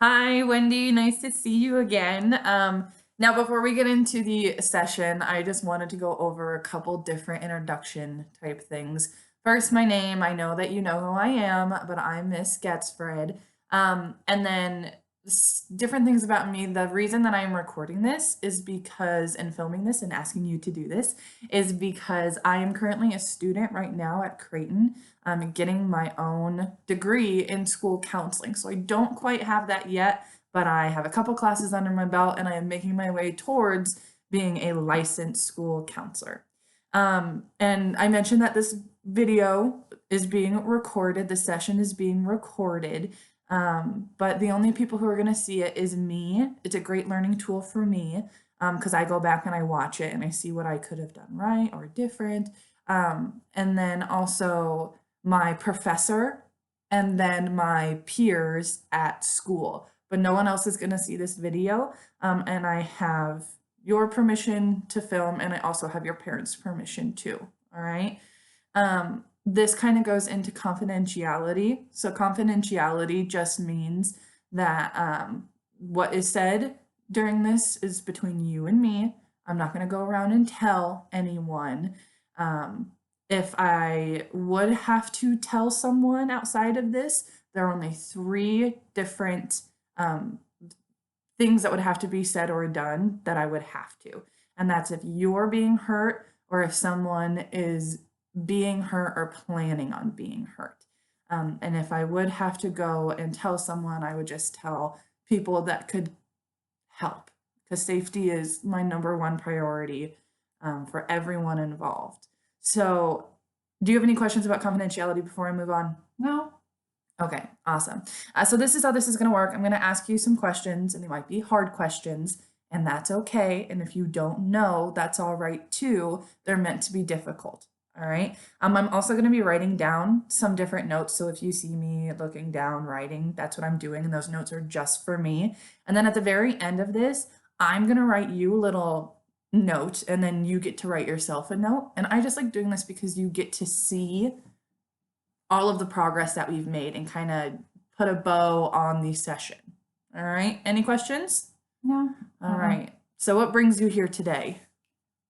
Hi, Wendy. Nice to see you again. Now, before we get into the session, I just wanted to go over a couple different introduction type things. First, my name. I know that you know who I am, but I'm Miss Getsfred. And then different things about me. The reason that I'm recording this is because, and filming this and asking you to do this, is because I am currently a student right now at Creighton. I'm getting my own degree in school counseling. So I don't quite have that yet, but I have a couple classes under my belt and I am making my way towards being a licensed school counselor. And I mentioned that this video is being recorded, the session is being recorded, but the only people who are going to see it is me. It's a great learning tool for me because I go back and I watch it and I see what I could have done right or different. And then also my professor and then my peers at school. But no one else is going to see this video. And I have your permission to film, and I also have your parents' permission too. All right. This kind of goes into confidentiality. So confidentiality just means that what is said during this is between you and me. I'm not going to go around and tell anyone. If I would have to tell someone outside of this, there are only three different things that would have to be said or done that I would have to. And that's if you're being hurt or if someone is being hurt or planning on being hurt. And if I would have to go and tell someone, I would just tell people that could help because safety is my number one priority for everyone involved. So, do you have any questions about confidentiality before I move on? No. Okay, awesome. So this is how this is going to work. I'm going to ask you some questions, and they might be hard questions, and that's okay. And if you don't know, that's all right too. They're meant to be difficult. All right. I'm also going to be writing down some different notes. So if you see me looking down, writing, that's what I'm doing. And those notes are just for me. And then at the very end of this, I'm going to write you a little note, and then you get to write yourself a note. And I just like doing this because you get to see all of the progress that we've made and kind of put a bow on the session. All right. Any questions? No. All right. So what brings you here today?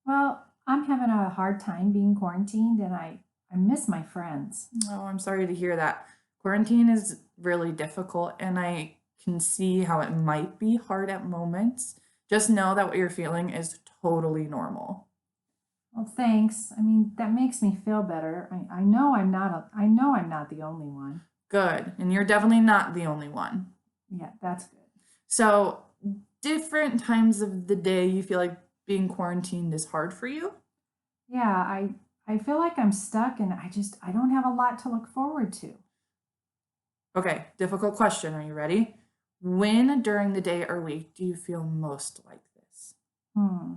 Well, I'm having a hard time being quarantined and I miss my friends. Oh, I'm sorry to hear that. Quarantine is really difficult and I can see how it might be hard at moments. Just know that what you're feeling is totally normal. Well, thanks. I mean, that makes me feel better. I know I'm not the only one. Good. And you're definitely not the only one. Yeah, that's good. So, different times of the day you feel like being quarantined is hard for you? Yeah, I feel like I'm stuck and I don't have a lot to look forward to. Okay, difficult question. Are you ready? When during the day or week do you feel most like this? Hmm.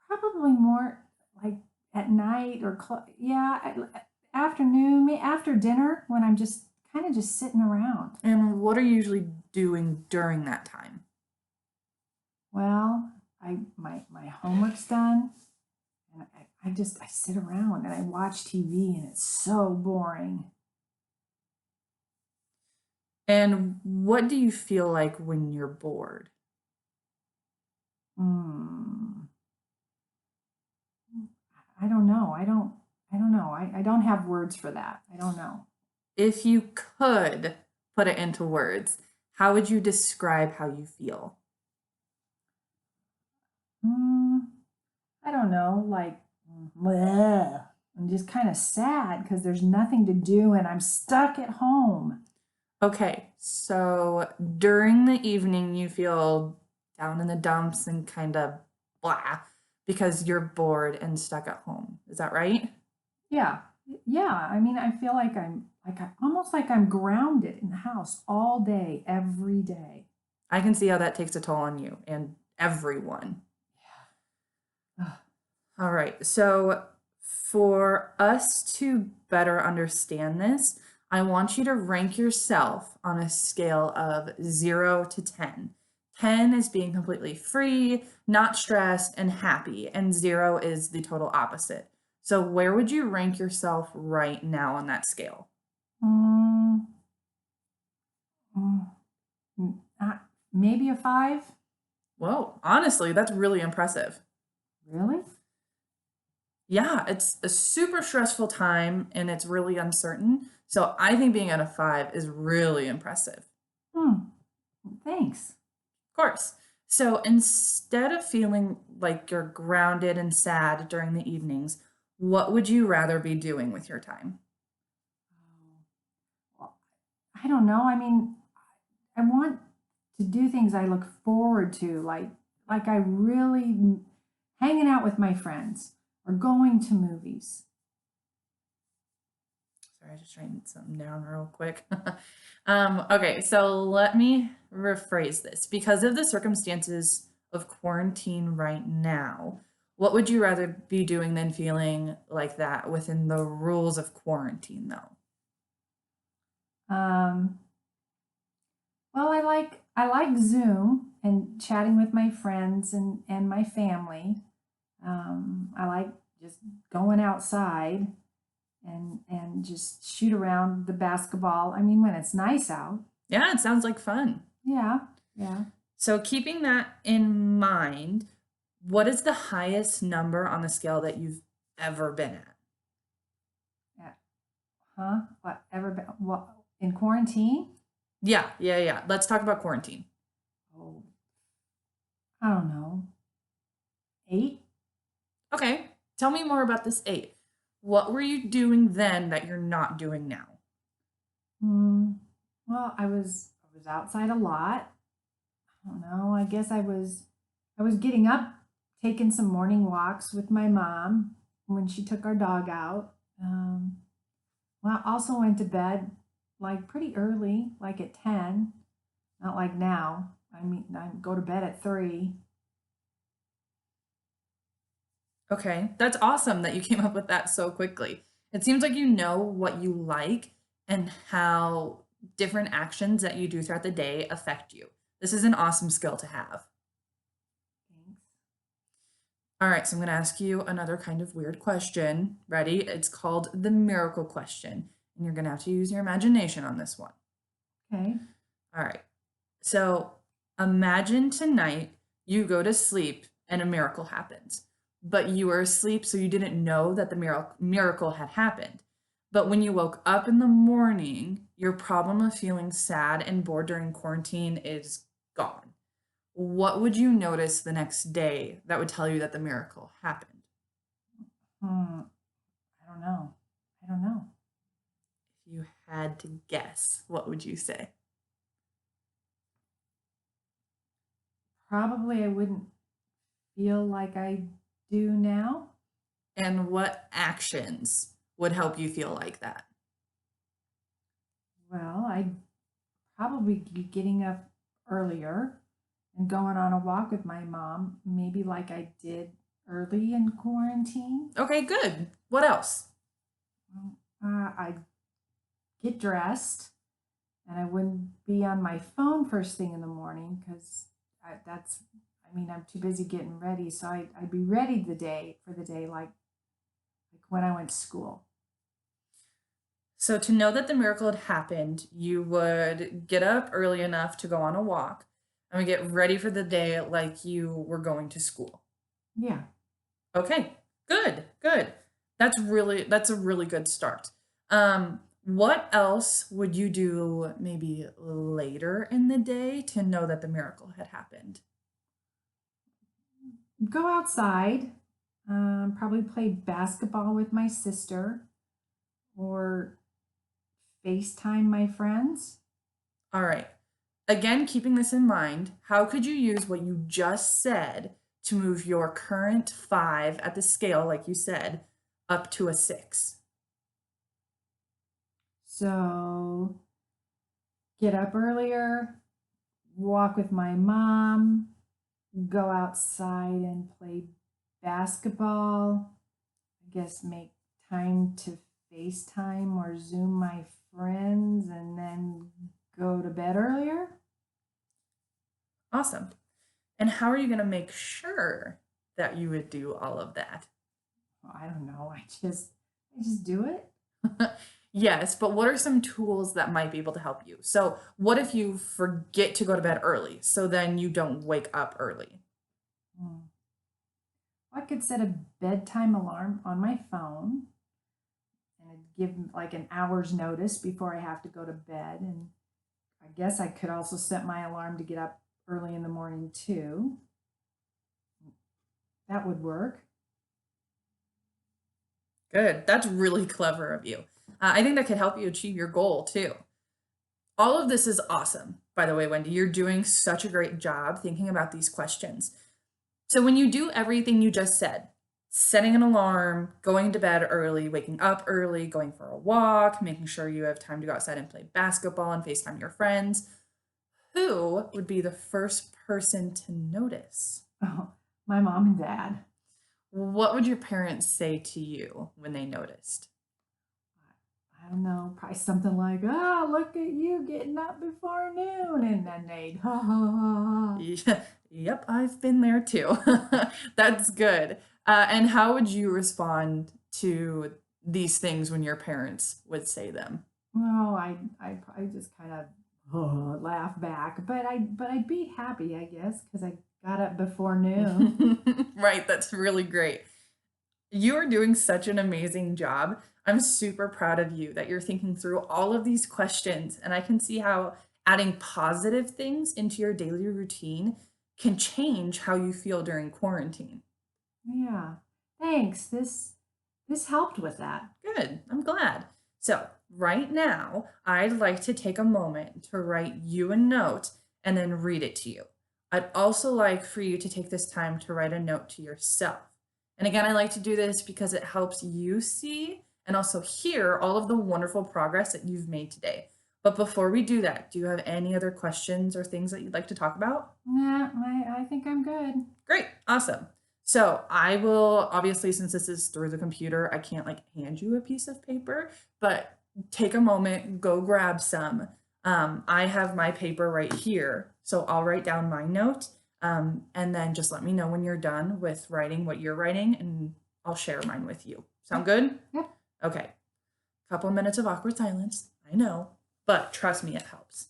Probably more like at night or afternoon, after dinner when I'm just kind of just sitting around. And what are you usually doing during that time? Well, my homework's done, and I sit around and I watch TV, and it's so boring. And what do you feel like when you're bored? Hmm. I don't know. I don't know. I don't have words for that. I don't know. If you could put it into words, how would you describe how you feel? Hmm. I don't know. Like, bleh. I'm just kind of sad because there's nothing to do, and I'm stuck at home. Okay, so during the evening you feel down in the dumps and kind of blah because you're bored and stuck at home. Is that right? Yeah. Yeah. I mean, I feel like almost like I'm grounded in the house all day, every day. I can see how that takes a toll on you and everyone. Ugh. All right. So, for us to better understand this, I want you to rank yourself on a scale of 0 to 10. 10 is being completely free, not stressed, and happy, and 0 is the total opposite. So, where would you rank yourself right now on that scale? Mm, mm. maybe a 5. Whoa, honestly, that's really impressive. Really? Yeah, it's a super stressful time and it's really uncertain. So I think being at a 5 is really impressive. Hmm. Thanks. Of course. So instead of feeling like you're grounded and sad during the evenings, what would you rather be doing with your time? Oh, well, I don't know. I mean, I want to do things I look forward to, like I really hanging out with my friends or going to movies. Sorry, I just writing something down real quick. Okay, so let me rephrase this. Because of the circumstances of quarantine right now, what would you rather be doing than feeling like that within the rules of quarantine, though? Um, well, I like Zoom and chatting with my friends and my family. I like just going outside and just shoot around the basketball. I mean, when it's nice out. Yeah, it sounds like fun. Yeah, yeah. So, keeping that in mind, what is the highest number on the scale that you've ever been at? Yeah. Huh? Whatever? What in quarantine? Yeah, yeah, yeah. Let's talk about quarantine. Oh, I don't know. 8? Okay, tell me more about this 8. What were you doing then that you're not doing now? Hmm. Well, I was outside a lot. I don't know. I guess I was getting up, taking some morning walks with my mom when she took our dog out. Well, I also went to bed like pretty early, like at 10, not like now. I mean, I go to bed at 3. Okay, that's awesome that you came up with that so quickly. It seems like you know what you like and how different actions that you do throughout the day affect you. This is an awesome skill to have. Thanks. All right, so I'm going to ask you another kind of weird question. Ready? It's called the miracle question, and you're going to have to use your imagination on this one. Okay. All right. So imagine tonight you go to sleep and a miracle happens, but you were asleep, so you didn't know that the miracle had happened. But when you woke up in the morning, your problem of feeling sad and bored during quarantine is gone. What would you notice the next day that would tell you that the miracle happened? Hmm. I don't know. I don't know. If you had to guess, what would you say? Probably I wouldn't feel like I do now. And what actions would help you feel like that? Well, I'd probably be getting up earlier and going on a walk with my mom, maybe like I did early in quarantine. Okay, good. What else? I'd get dressed and I wouldn't be on my phone first thing in the morning because I mean, I'm too busy getting ready. So I'd be ready for the day, like when I went to school. So, to know that the miracle had happened, you would get up early enough to go on a walk and would get ready for the day like you were going to school. Yeah. Okay, good, good. That's a really good start. What else would you do maybe later in the day to know that the miracle had happened? Go outside, probably play basketball with my sister or FaceTime my friends. All right. Again, keeping this in mind, how could you use what you just said to move your current 5 at the scale, like you said, up to a 6? So get up earlier, walk with my mom, go outside and play basketball. I guess make time to FaceTime or Zoom my friends and then go to bed earlier. Awesome. And how are you going to make sure that you would do all of that? I don't know. I just do it. Yes, but what are some tools that might be able to help you? So, what if you forget to go to bed early? So then you don't wake up early. Mm. I could set a bedtime alarm on my phone and it'd give like an hour's notice before I have to go to bed. And I guess I could also set my alarm to get up early in the morning too. That would work. Good. That's really clever of you. I think that could help you achieve your goal too. All of this is awesome. By the way, Wendy, you're doing such a great job thinking about these questions. So, when you do everything you just said, setting an alarm, going to bed early, waking up early, going for a walk, making sure you have time to go outside and play basketball and FaceTime your friends, who would be the first person to notice? Oh, my mom and dad. What would your parents say to you when they noticed? I don't know, probably something like, "Ah, look at you getting up before noon," and then they'd ha ha ha ha. Yeah, yep, I've been there too. That's good. And how would you respond to these things when your parents would say them? Well, I probably just kind of laugh back, but I'd be happy, I guess, because I got up before noon. Right, that's really great. You are doing such an amazing job. I'm super proud of you that you're thinking through all of these questions, and I can see how adding positive things into your daily routine can change how you feel during quarantine. Yeah, thanks. This helped with that. Good. I'm glad. So, right now, I'd like to take a moment to write you a note and then read it to you. I'd also like for you to take this time to write a note to yourself. And again, I like to do this because it helps you see and also hear all of the wonderful progress that you've made today. But before we do that, do you have any other questions or things that you'd like to talk about? Yeah, I think I'm good. Great. Awesome. So I will obviously, since this is through the computer, I can't like hand you a piece of paper, but take a moment, go grab some. I have my paper right here, so I'll write down my note, and then just let me know when you're done with writing what you're writing, and I'll share mine with you. Sound good? Yep. Okay. Couple minutes of awkward silence. I know, but trust me, it helps.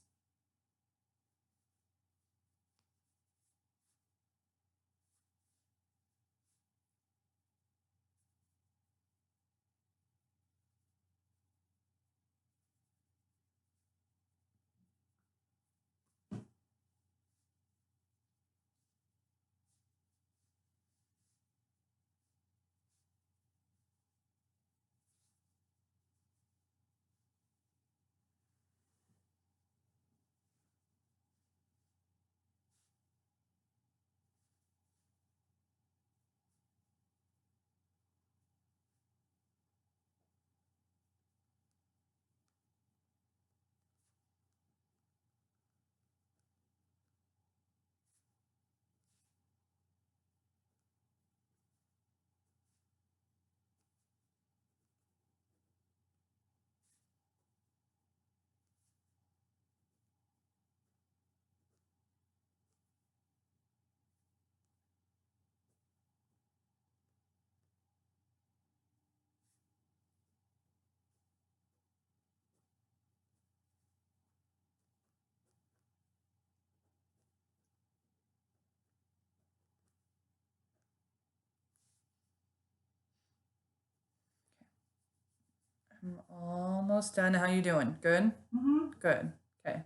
I'm almost done. How you doing? Good? Mm-hmm. Good. Okay.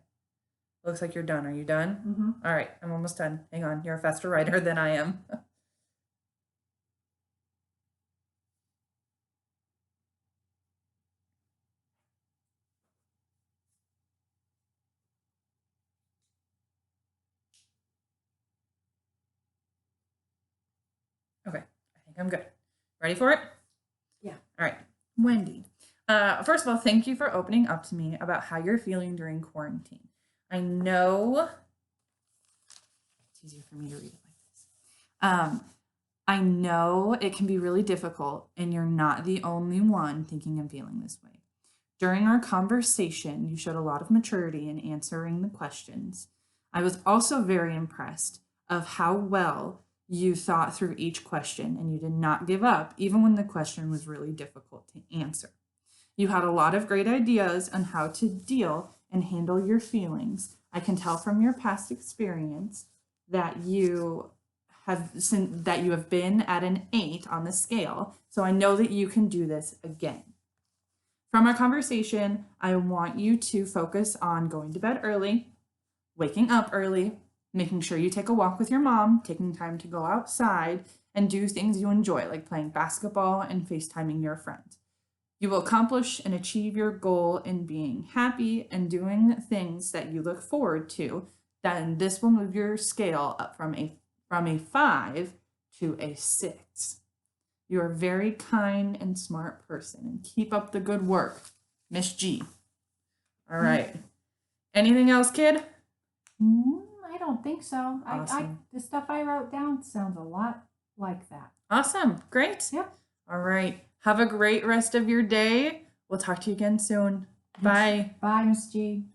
Looks like you're done. Are you done? Mm-hmm. All right, I'm almost done. Hang on. You're a faster writer than I am. Okay, I think I'm good. Ready for it? Yeah. All right, Wendy. First of all, thank you for opening up to me about how you're feeling during quarantine. I know it's easier for me to read it like this. I know it can be really difficult, and you're not the only one thinking and feeling this way. During our conversation, you showed a lot of maturity in answering the questions. I was also very impressed of how well you thought through each question and you did not give up even when the question was really difficult to answer. You had a lot of great ideas on how to deal and handle your feelings. I can tell from your past experience that that you have been at an 8 on the scale. So I know that you can do this again. From our conversation, I want you to focus on going to bed early, waking up early, making sure you take a walk with your mom, taking time to go outside and do things you enjoy, like playing basketball and FaceTiming your friends. You will accomplish and achieve your goal in being happy and doing things that you look forward to. Then this will move your scale up from a 5 to a 6. You're a very kind and smart person, and keep up the good work, Miss G. All right. Anything else, kid? I don't think so. Awesome. The stuff I wrote down sounds a lot like that. Awesome. Great. Yep. All right. Have a great rest of your day. We'll talk to you again soon. Bye. Bye, Miss G.